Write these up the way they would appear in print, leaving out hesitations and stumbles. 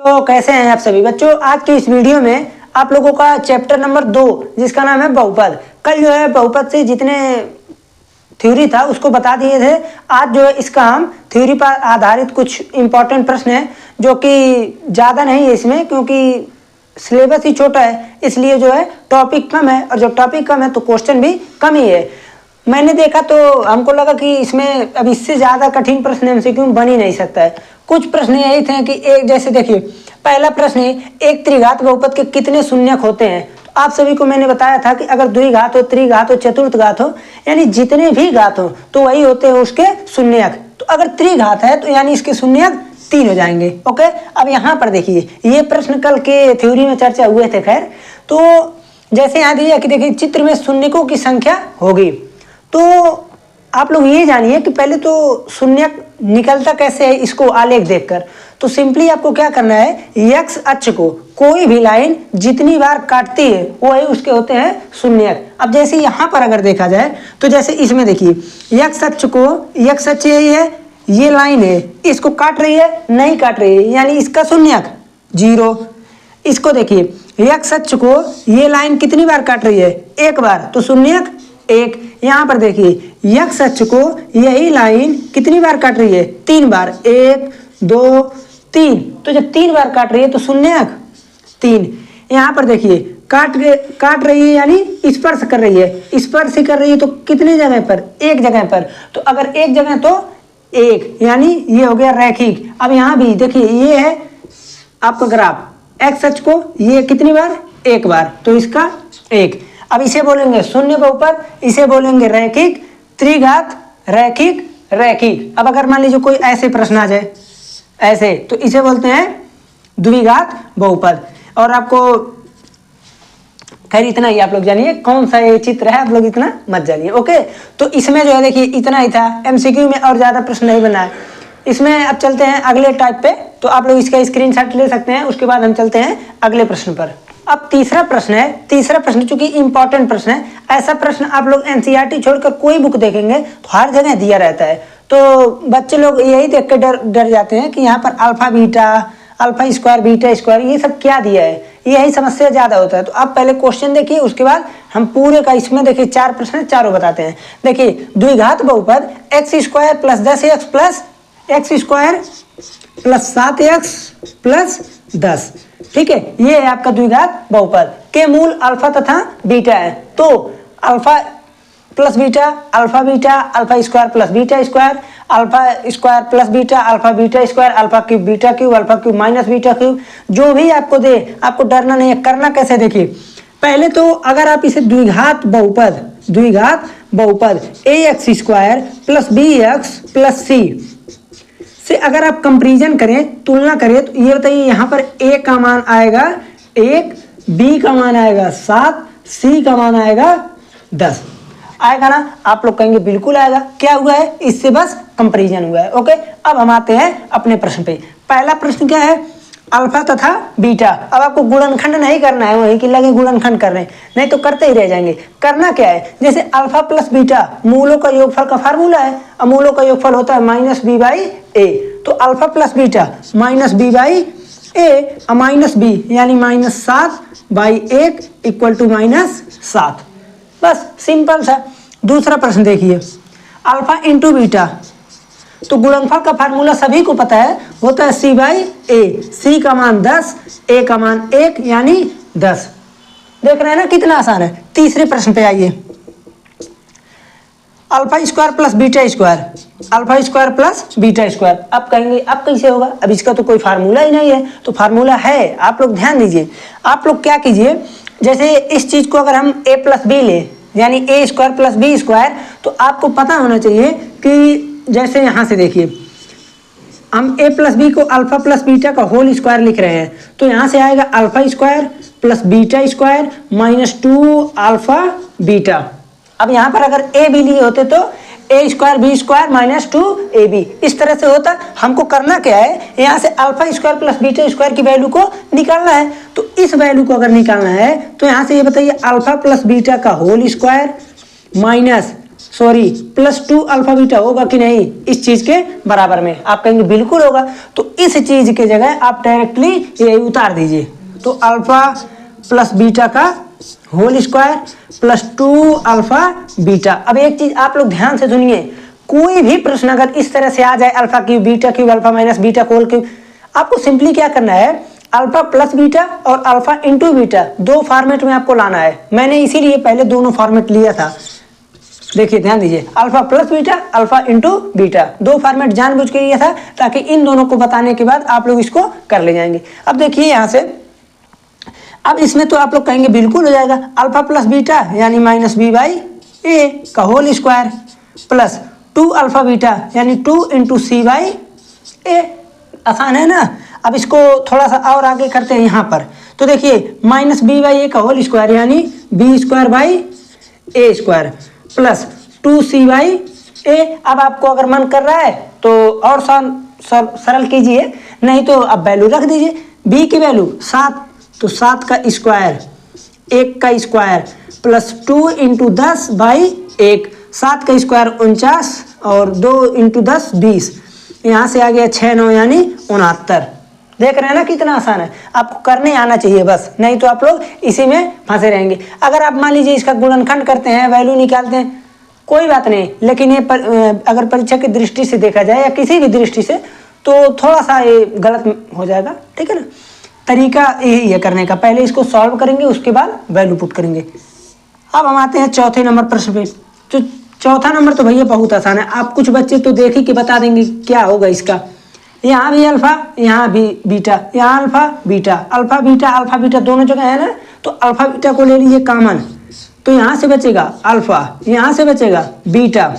तो कैसे हैं आप सभी बच्चों। आज की इस वीडियो में आप लोगों का चैप्टर नंबर 2 जिसका नाम है बहुपद। कल जो है बहुपद से जितने थ्योरी था उसको बता दिए थे। आज जो है इसका हम थ्योरी पर आधारित कुछ इंपॉर्टेंट प्रश्न है जो कि ज़्यादा नहीं है इसमें, क्योंकि सिलेबस ही छोटा है, इसलिए जो है टॉपिक कम है, और जब टॉपिक कम है तो क्वेश्चन भी कम ही है। मैंने देखा तो हमको लगा कि इसमें अब इससे ज़्यादा कठिन प्रश्न एमसीक्यू बन ही नहीं सकता है। कुछ प्रश्न यही थे कि एक, जैसे देखिए पहला प्रश्न है, एक त्रिघात बहुपद के कितने शून्यक होते हैं। तो आप सभी को मैंने बताया था कि अगर द्विघात हो, त्रिघात हो, चतुर्थ घात हो, यानी जितने भी घात हो तो वही होते हैं उसके शून्यक। तो अगर त्रिघात है तो यानी इसके शून्यक 3 हो जाएंगे। ओके, अब यहाँ पर देखिए ये प्रश्न कल के थ्योरी में चर्चा हुए थे। खैर, तो जैसे यहाँ दिया कि देखिए चित्र में शून्यकों की संख्या होगी, तो आप लोग ये जानिए कि पहले तो शून्यक निकलता कैसे है इसको आलेख देखकर। तो सिंपली आपको क्या करना है, एक्स अक्ष को कोई भी लाइन जितनी बार काटती है वही उसके होते हैं शून्यक। अब जैसे यहाँ पर अगर देखा जाए तो जैसे इसमें देखिए एक्स अक्ष को, एक्स अक्ष यही है, ये लाइन है, इसको काट रही है, नहीं काट रही है, यानी इसका शून्यक 0। इसको देखिए एक्स अक्ष को ये लाइन कितनी बार काट रही है, एक बार, तो शून्यक 1। यहाँ पर देखिए एक्स अक्ष को यही लाइन कितनी बार काट रही है, 3 बार, 1 2 3, तो जब 3 बार काट रही है तो शून्यक 3। यहाँ पर देखिए काट रही है यानी स्पर्श कर रही है, स्पर्श कर रही है तो कितने जगह पर, एक जगह पर, तो अगर एक जगह तो 1, यानी ये हो गया रैखिक। अब यहाँ भी देखिए ये है आपका ग्राफ, एक्स अक्ष को ये कितनी बार, एक बार, तो इसका 1। अब इसे बोलेंगे शून्य बहुपद, इसे बोलेंगे रैखिक, त्रिघात, रैखिक, रैखिक। अब अगर मान लीजिए कोई ऐसे प्रश्न आ जाए ऐसे, तो इसे बोलते हैं द्विघात बहुपद। और आपको खैर इतना ही आप लोग जानिए, कौन सा ये चित्र है आप लोग इतना मत जानिए। ओके, तो इसमें जो है देखिए इतना ही था, एमसीक्यू में और ज़्यादा प्रश्न नहीं बना है इसमें। अब चलते हैं अगले टाइप पे, तो आप लोग इसका स्क्रीनशॉट ले सकते हैं, उसके बाद हम चलते हैं अगले प्रश्न पर। अब तीसरा प्रश्न है, तीसरा प्रश्न चूंकि इंपॉर्टेंट प्रश्न है, ऐसा प्रश्न आप लोग एनसीईआरटी छोड़कर कोई बुक देखेंगे तो हर जगह दिया रहता है। तो बच्चे लोग यही देख के डर जाते हैं कि यहाँ पर alpha beta, alpha square, beta square, ये सब क्या दिया है, यही समस्या ज़्यादा होता है। तो आप पहले क्वेश्चन देखिए, उसके बाद हम पूरे का इसमें देखिए 4 प्रश्न है, चारों बताते हैं। देखिए द्विघात बहुपद x square plus 10x plus x square plus 7x plus 10, ठीक है, ये है आपका द्विघात बहुपद के मूल अल्फा तथा बीटा है। तो alpha plus beta, alpha square plus beta square, alpha square plus beta, alpha beta square, alpha cube beta cube, alpha cube minus beta cube, जो भी आपको दे आपको डरना नहीं है। करना कैसे देखिए, पहले तो अगर आप इसे द्विघात बहुपद ax square plus bx plus c से अगर आप कंपैरिजन करें, तुलना करें, तो ये बताइए यहाँ पर a का मान आएगा 1, b का मान आएगा 7, c का मान आएगा 10, आएगा ना। आप लोग कहेंगे बिल्कुल आएगा, क्या हुआ है, इससे बस कंपैरिजन हुआ है। ओके, अब हम आते हैं अपने प्रश्न पे। पहला प्रश्न क्या है, अल्फा तथा बीटा। अब आपको गुणनखंड नहीं करना है, वही कि लगे गुणनखंड कर रहे हैं, नहीं तो करते ही रह जाएंगे। करना क्या है, जैसे अल्फा प्लस बीटा मूलों का योगफल का फार्मूला है, अब मूलों का योगफल होता है -b/a, तो alpha plus beta -b/a minus b यानी -7/1 इक्वल टू -7, बस सिंपल सा। दूसरा प्रश्न देखिए, अल्फा इंटू बीटा, तो गुणनफल का फार्मूला सभी को पता है, होता है c/a, c का मान 10, a का मान 1 यानी 10। देख रहे हैं ना कितना आसान है। तीसरे प्रश्न पे आइए, alpha square plus beta square, alpha square plus beta square. अब कहेंगे अब कैसे होगा, अब इसका तो कोई फार्मूला ही नहीं है। तो फार्मूला है, आप लोग ध्यान दीजिए। आप लोग क्या कीजिए, जैसे इस चीज को अगर हम a प्लस बी ले, यानी a square plus B square, तो आपको पता होना चाहिए कि जैसे यहाँ से देखिए हम a प्लस बी को अल्फा प्लस बीटा का होल स्क्वायर लिख रहे हैं, तो यहाँ से आएगा alpha square plus beta square -2 alpha beta. अब यहाँ पर अगर a भी लिए होते तो a square B square -2ab, इस तरह से होता। हमको करना क्या है, यहाँ से alpha square plus beta square की वैल्यू को निकालना है। तो इस वैल्यू को अगर निकालना है तो यहाँ से ये बताइए अल्फा प्लस बीटा का whole square minus sorry +2 alpha beta होगा कि नहीं इस चीज के बराबर में? आप कहेंगे बिल्कुल होगा। तो इस चीज के जगह आप डायरेक्टली ये उतार दीजिए। तो अल्फा प्लस बीटा का होल स्क्वायर +2 अल्फा बीटा। अब एक चीज आप लोग ध्यान से सुनिए, कोई भी प्रश्न अगर इस तरह से आ जाए alpha cube beta cube alpha minus beta whole cube, आपको सिंपली क्या करना है, अल्फा प्लस बीटा और अल्फा इंटू बीटा दो फॉर्मेट में आपको लाना है। मैंने इसीलिए पहले दोनों फॉर्मेट लिया था। देखिए ध्यान दीजिए, alpha plus beta alpha into beta दो फॉर्मेट जानबूझ के लिया था ताकि इन दोनों को बताने के बाद आप लोग इसको कर ले जाएंगे। अब देखिए यहाँ से, अब इसमें तो आप लोग कहेंगे बिल्कुल हो जाएगा, अल्फा प्लस बीटा यानी -b/a का whole square plus 2 alpha beta यानी 2 × c/a। आसान है ना। अब इसको थोड़ा सा और आगे करते हैं यहाँ पर, तो देखिए -b/a का होल स्क्वायर यानी b²/a² प्लस 2c/a। अब आपको अगर मन कर रहा है तो और सरल कीजिए, नहीं तो अब वैल्यू रख दीजिए। b की वैल्यू 7, तो 7 का स्क्वायर 1 का स्क्वायर प्लस 2 × 10/1, 7 का स्क्वायर 49 और 2 × 10 20। यहाँ से आ गया 6 9 यानी 69। देख रहे हैं ना कितना आसान है। आपको करने आना चाहिए बस, नहीं तो आप लोग इसी में फंसे रहेंगे। अगर आप मान लीजिए इसका गुणनखंड करते हैं, वैल्यू निकालते हैं, कोई बात नहीं, लेकिन ये अगर परीक्षा की दृष्टि से देखा जाए या किसी भी दृष्टि से तो थोड़ा सा ये गलत हो जाएगा। ठीक है ना। तरीका यही है करने का, पहले इसको सॉल्व करेंगे उसके बाद वैल्यू पुट करेंगे। अब हम आते हैं चौथे नंबर प्रश्न पे। तो चौथा नंबर तो भैया बहुत आसान है, आप कुछ बच्चे तो देख ही के बता देंगे क्या होगा इसका। यहाँ भी अल्फा, यहाँ भी बीटा, यहाँ अल्फा बीटा दोनों जगह है ना, तो अल्फा बीटा को ले लीजिए कॉमन, तो यहाँ से बचेगा अल्फा, यहाँ से बचेगा बीटा,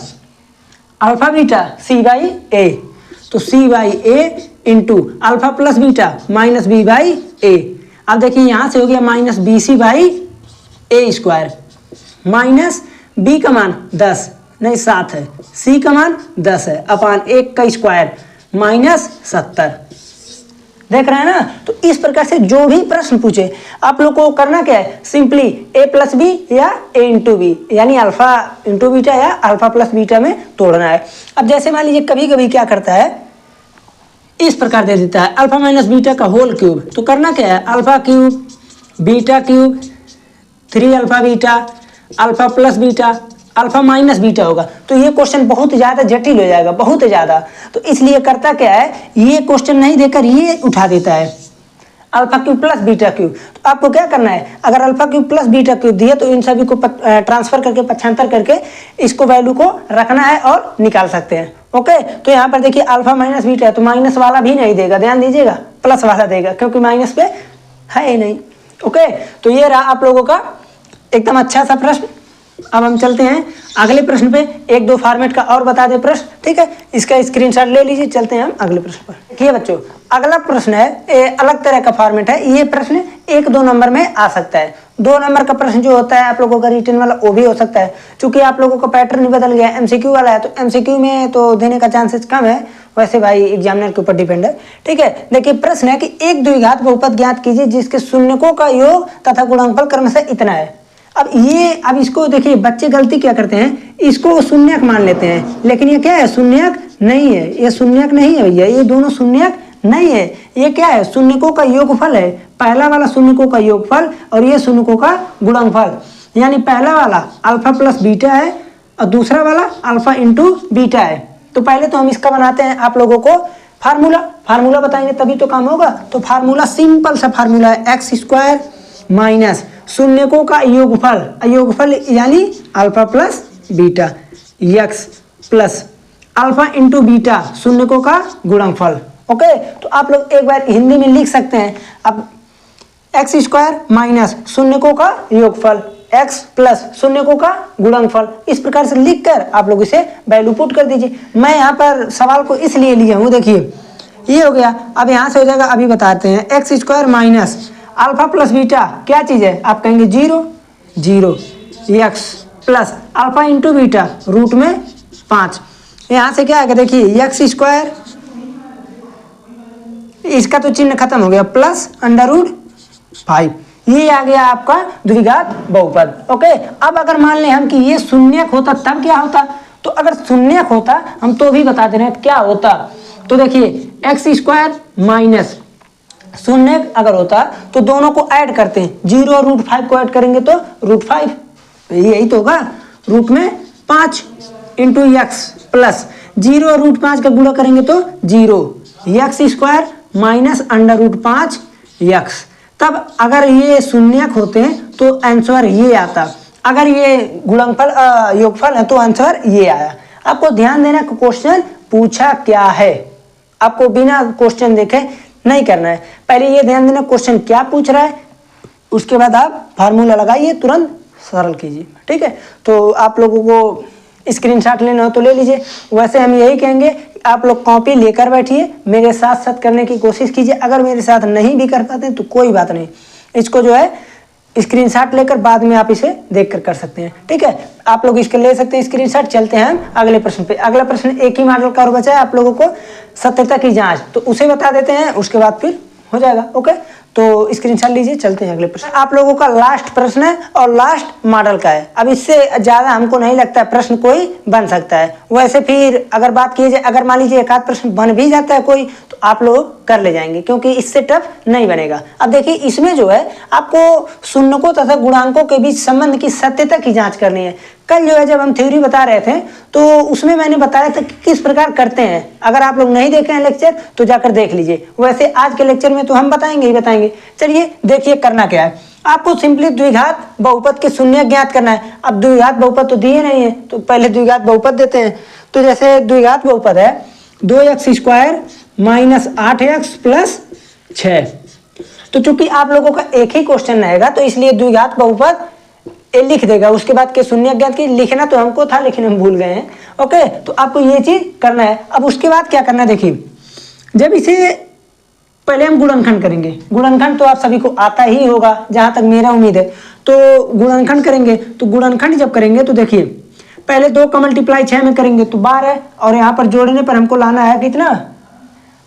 अल्फा बीटा c/a, तो c/a into alpha plus beta -b/a। अब देखिए यहाँ से हो गया -bc/a² माइनस b का मान 10 नहीं 7 है, c का मान 10 है अपान 1 का स्क्वायर -70। देख रहे हैं ना। तो इस प्रकार से जो भी प्रश्न पूछे आप लोग को करना क्या है, सिंपली a + b या a × b यानी अल्फा इंटू बीटा या अल्फा प्लस बीटा में तोड़ना है। अब जैसे मान लीजिए कभी कभी क्या करता है, इस प्रकार दे देता है अल्फा माइनस बीटा का होल क्यूब, तो करना क्या है, alpha cube beta cube 3 alpha beta alpha plus beta alpha minus beta होगा। तो ये क्वेश्चन बहुत ज़्यादा जटिल हो जाएगा, बहुत ज़्यादा। तो इसलिए करता क्या है, ये क्वेश्चन नहीं देकर ये उठा देता है alpha cube plus beta cube. तो आपको क्या करना है, अगर alpha cube plus beta cube दिए तो इन सभी को ट्रांसफर करके पक्षांतर करके इसको वैल्यू को रखना है और निकाल सकते हैं। ओके। तो यहाँ पर देखिए अल्फा माइनस बीटा है तो माइनस वाला भी नहीं देगा, ध्यान दीजिएगा, प्लस वाला देगा क्योंकि माइनस पे है ही नहीं। ओके। तो ये रहा आप लोगों का एकदम अच्छा सा प्रश्न। अब हम चलते हैं अगले प्रश्न पे, एक दो फॉर्मेट का और बता दे प्रश्न। ठीक है, इसका स्क्रीनशॉट ले लीजिए। चलते हैं हम अगले प्रश्न पर। देखिए बच्चों, अगला प्रश्न है अलग तरह का फॉर्मेट है। ये प्रश्न 1-2 नंबर में आ सकता है। 2 नंबर का प्रश्न जो होता है आप लोगों का रिटन वाला वो भी हो सकता है। चूंकि आप लोगों का पैटर्न ही बदल गया है, एमसीक्यू वाला है, तो एमसीक्यू में तो देने का चांसेस कम है, वैसे भाई एग्जामिनर के ऊपर डिपेंड है। ठीक है, देखिए प्रश्न है कि एक द्विघात बहुपद ज्ञात कीजिए जिसके शून्यकों का योग तथा गुणनफल क्रमशः इतना है। अब इसको देखिए बच्चे गलती क्या करते हैं, इसको शून्यक मान लेते हैं, लेकिन ये क्या है, शून्यक नहीं है। ये शून्यक नहीं है भैया, ये दोनों शून्यक नहीं है। ये क्या है, शून्यकों का योगफल है। पहला वाला शून्यकों का योगफल और ये शून्यकों का गुणनफल, यानी पहला वाला अल्फा प्लस बीटा है और दूसरा वाला अल्फा इंटू बीटा है। तो पहले तो हम इसका बनाते हैं आप लोगों को फार्मूला बताएंगे तभी तो काम होगा। तो फार्मूला सिंपल सा फार्मूला है, x² माइनस शून्यकों का योगफल यानी alpha plus beta, x plus alpha into beta शून्यकों का गुणनफल। ओके। तो आप लोग एक बार हिंदी में लिख सकते हैं। अब x² माइनस शून्यकों का योगफल, x प्लस शून्यकों का गुणनफल, इस प्रकार से लिखकर आप लोग इसे वैल्यू पुट कर दीजिए। मैं यहाँ पर सवाल को इसलिए लिया हूँ, देखिए ये हो गया। अब यहाँ से हो जाएगा, अभी बताते हैं, x² minus alpha plus beta क्या चीज़ है, आप कहेंगे 0 x plus alpha into beta root में 5। यहाँ से क्या आएगा, देखिए x², इसका तो चिन्ह खत्म हो गया, प्लस √5। ये आ गया आपका द्विघात बहुपद। ओके, अब अगर मान लें हम कि ये शून्यक होता तब क्या होता, तो अगर शून्यक होता हम तो भी बता दे रहे हैं क्या होता। तो देखिए एक्स स्क्वायर माइनस शून्यक अगर होता तो दोनों को ऐड करते हैं, 0 और √5 को ऐड करेंगे तो √5, यही तो होगा। रूट में 5 इंटू एक्स प्लस 0 और √5 का गुणा करेंगे तो 0 एक्स स्क्वायर माइनस √5 एक्स। तब अगर ये शून्यक होते हैं तो आंसर ये आता, अगर ये गुणनफल योगफल है तो आंसर ये आया। आपको ध्यान देना क्वेश्चन पूछा क्या है, आपको बिना क्वेश्चन देखे नहीं करना है। पहले ये ध्यान देना क्वेश्चन क्या पूछ रहा है, उसके बाद आप फार्मूला लगाइए, तुरंत सरल कीजिए। ठीक है, तो आप लोगों को स्क्रीनशॉट लेना हो तो ले लीजिए। वैसे हम यही कहेंगे आप लोग कॉपी लेकर बैठिए, मेरे साथ साथ करने की कोशिश कीजिए। अगर मेरे साथ नहीं भी कर पाते तो कोई बात नहीं, इसको जो है स्क्रीनशॉट लेकर बाद में आप इसे देखकर कर सकते हैं। ठीक है, आप लोग इसके ले सकते हैं स्क्रीनशॉट। चलते हैं हम अगले प्रश्न पे। अगला प्रश्न एक ही मॉडल का और बचा है आप लोगों को, सत्यता की जांच, तो उसे बता देते हैं, उसके बाद फिर हो जाएगा। ओके, तो स्क्रीनशॉट लीजिए, चलते हैं अगले प्रश्न। आप लोगों का लास्ट प्रश्न है और लास्ट मॉडल का है। अब इससे ज्यादा हमको नहीं लगता है प्रश्न कोई बन सकता है। वैसे फिर अगर बात की जाए, अगर मान लीजिए एक आध प्रश्न बन भी जाता है कोई, तो आप लोग कर ले जाएंगे, क्योंकि इससे टफ नहीं बनेगा। अब देखिए इसमें जो है आपको शून्यकों तथा गुणांकों के बीच संबंध की सत्यता की जांच करनी है। कल जो है जब हम थ्योरी बता रहे थे तो उसमें मैंने बताया था कि किस प्रकार करते हैं। अगर आप लोग नहीं देखे हैं लेक्चर तो जाकर देख लीजिए। वैसे आज के लेक्चर में तो हम बताएंगे ही बताएंगे। चलिए देखिए करना क्या है, आपको सिंपली द्विघात बहुपद के शून्य ज्ञात करना है। अब द्विघात बहुपद तो दिए नहीं है, तो पहले द्विघात बहुपद देते हैं। तो जैसे द्विघात बहुपद है 2x square minus 8x plus 6, तो चूंकि आप लोगों का एक ही क्वेश्चन रहेगा तो इसलिए द्विघात बहुपद ए लिख देगा, उसके बाद के शून्य ज्ञात की लिखना तो हमको था लेकिन हम भूल गए हैं। ओके, तो आपको ये चीज करना है। अब उसके बाद क्या करना है, देखिए जब इसे पहले हम गुणनखंड करेंगे। गुणनखंड तो आप सभी को आता ही होगा जहां तक मेरा उम्मीद है। तो गुणनखंड करेंगे, तो गुणनखंड जब करेंगे तो देखिए पहले 2 का मल्टीप्लाई 6 में करेंगे तो 12, और यहाँ पर जोड़ने पर हमको लाना है कितना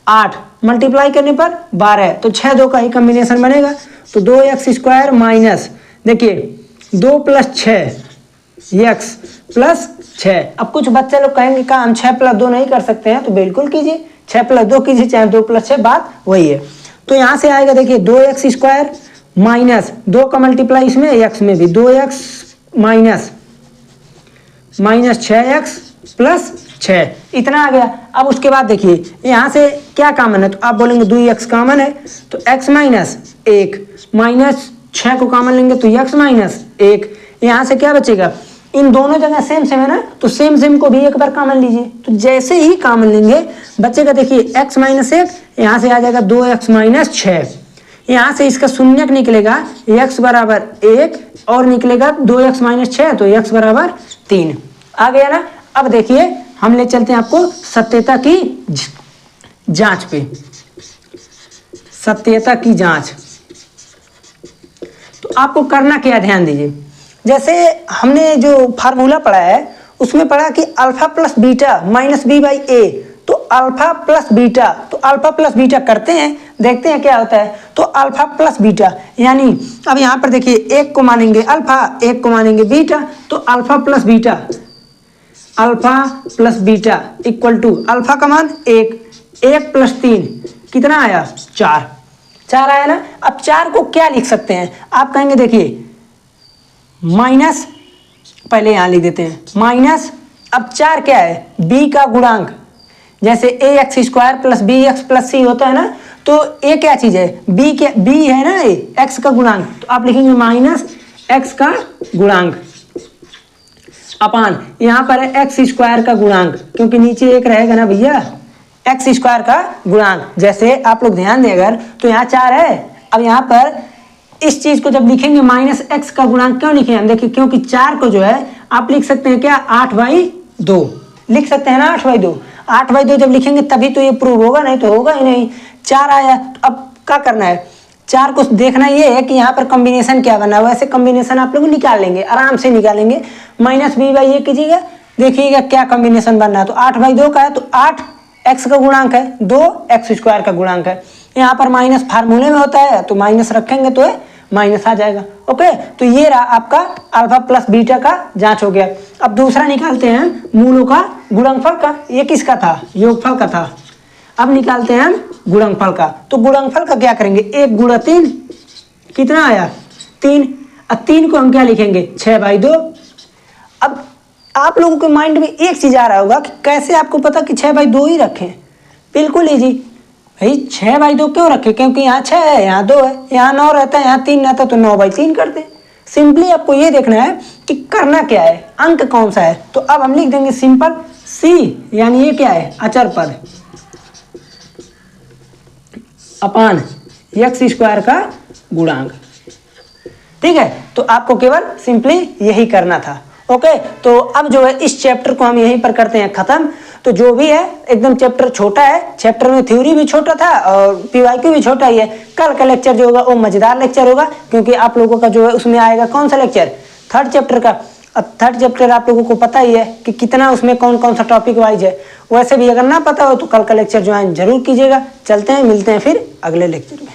8, मल्टीप्लाई करने पर 12, तो 6 2 का ही कॉम्बिनेशन बनेगा। तो 2x स्क्वायर माइनस देखिए 2 प्लस 6 एक्स प्लस 6। अब कुछ बच्चे लोग कहेंगे का हम 6 प्लस 2 नहीं कर सकते हैं, तो बिल्कुल कीजिए, 6 प्लस 2 कीजिए, चाहे 2 प्लस 6, बात वही है। तो यहाँ से आएगा देखिए 2x स्क्वायर माइनस 2 का मल्टीप्लाई इसमें x में भी 2x माइनस 6x प्लस 6, इतना आ गया। अब उसके बाद देखिए यहाँ से क्या कॉमन है, तो आप बोलेंगे 2x कॉमन है, तो x माइनस 1 माइनस 6 को कॉमन लेंगे तो x माइनस 1, यहाँ से क्या बचेगा, इन दोनों जगह सेम सेम है ना, तो सेम सेम को भी एक बार कॉमन लीजिए। तो जैसे ही कॉमन लेंगे बचेगा देखिए x माइनस 1, यहाँ से आ जाएगा 2x माइनस 6, यहाँ से इसका शून्यक निकलेगा x बराबर 1 और निकलेगा 2x माइनस 6, तो x बराबर 3 आ गया ना। अब देखिए हम ले चलते हैं आपको सत्यता की जांच पे, सत्यता की जांच। तो आपको करना क्या, ध्यान दीजिए। जैसे हमने जो फार्मूला पढ़ा है उसमें पढ़ा कि alpha plus beta minus B by A, तो अल्फा प्लस बीटा, तो अल्फा प्लस बीटा करते हैं, देखते हैं क्या होता है। तो अल्फा प्लस बीटा यानी अब यहाँ पर देखिए 1 को मानेंगे अल्फा, 1 को मानेंगे बीटा, तो alpha plus beta, alpha plus beta equal to alpha का मान 1, 1 प्लस 3 कितना आया 4 आया ना। अब 4 को क्या लिख सकते हैं, आप कहेंगे देखिए माइनस, पहले यहां लिख देते हैं माइनस, अब 4 क्या है b का गुणांक, जैसे ax square plus B X plus C होता है ना, तो a क्या चीज है b है ना, x का गुणांक, तो आप लिखेंगे माइनस x का गुणांक अपान यहां पर है x स्क्वायर का गुणांक, क्योंकि नीचे एक रहेगा ना भैया x स्क्वायर का गुणांक। जैसे आप लोग ध्यान दें अगर, तो यहाँ 4 है, अब यहाँ पर इस चीज को जब लिखेंगे माइनस x का गुणांक क्यों लिखे हम, देखिए क्योंकि 4 को जो है आप लिख सकते हैं क्या 8/2 लिख सकते हैं ना, 8/2, 8/2 जब लिखेंगे तभी तो ये प्रूव होगा, नहीं तो होगा ही नहीं। 4 आया, तो अब क्या करना है, 4 को देखना ये है कि यहाँ पर कॉम्बिनेशन क्या बना है। वैसे कॉम्बिनेशन आप लोग निकाल लेंगे, आराम से निकालेंगे, माइनस b/a कीजिएगा, देखिएगा क्या कॉम्बिनेशन बन रहा है। तो 8/2 का है, तो 8 x का गुणांक है, 2 x स्क्वायर का गुणांक है। यहाँ पर माइनस फार्मूले में होता है तो माइनस रखेंगे तो माइनस आ जाएगा। ओके, तो ये रहा आपका अल्फा प्लस बीटा का जांच हो गया। अब दूसरा निकालते हैं मूलों का गुणनफल का। ये किसका था? योगफल का था। अब निकालते हैं गुणनफल का। तो गुणनफल का क्या करेंगे? 1 गुणा 3 कितना आया? 3। अब 3 को हम क्या लिखेंगे? 6/2। अब आप लोगों के माइंड में एक चीज आ रहा होगा कि कैसे आपको पता कि 6/2 ही रखें। बिल्कुल इजी भाई, 6/2 क्यों रखें? क्योंकि यहाँ 6 है, यहाँ 2 है, यहाँ 9 रहता है, यहाँ 3 रहता है, तो 9/3 करते हैं। सिंपली आपको ये देखना है कि करना क्या है, अंक कौन सा है। तो अब हम लिख देंगे सिंपल सी, यानी ये क्या है? अचर पद अपान x² का गुणांक। ठीक है, तो आपको केवल सिंपली यही करना था। ओके, तो अब जो है इस चैप्टर को हम यहीं पर करते हैं खत्म। तो जो भी है एकदम चैप्टर छोटा है, चैप्टर में थ्योरी भी छोटा था और पीवाईक्यू भी छोटा ही है। कल का लेक्चर जो होगा वो मजेदार लेक्चर होगा, क्योंकि आप लोगों का जो है उसमें आएगा कौन सा लेक्चर? 3rd चैप्टर का। अब 3rd चैप्टर आप लोगों को पता ही है कि कितना उसमें कौन कौन सा टॉपिक वाइज है। वैसे भी अगर ना पता हो तो कल का लेक्चर ज्वाइन जरूर कीजिएगा। चलते हैं, मिलते हैं फिर अगले लेक्चर में।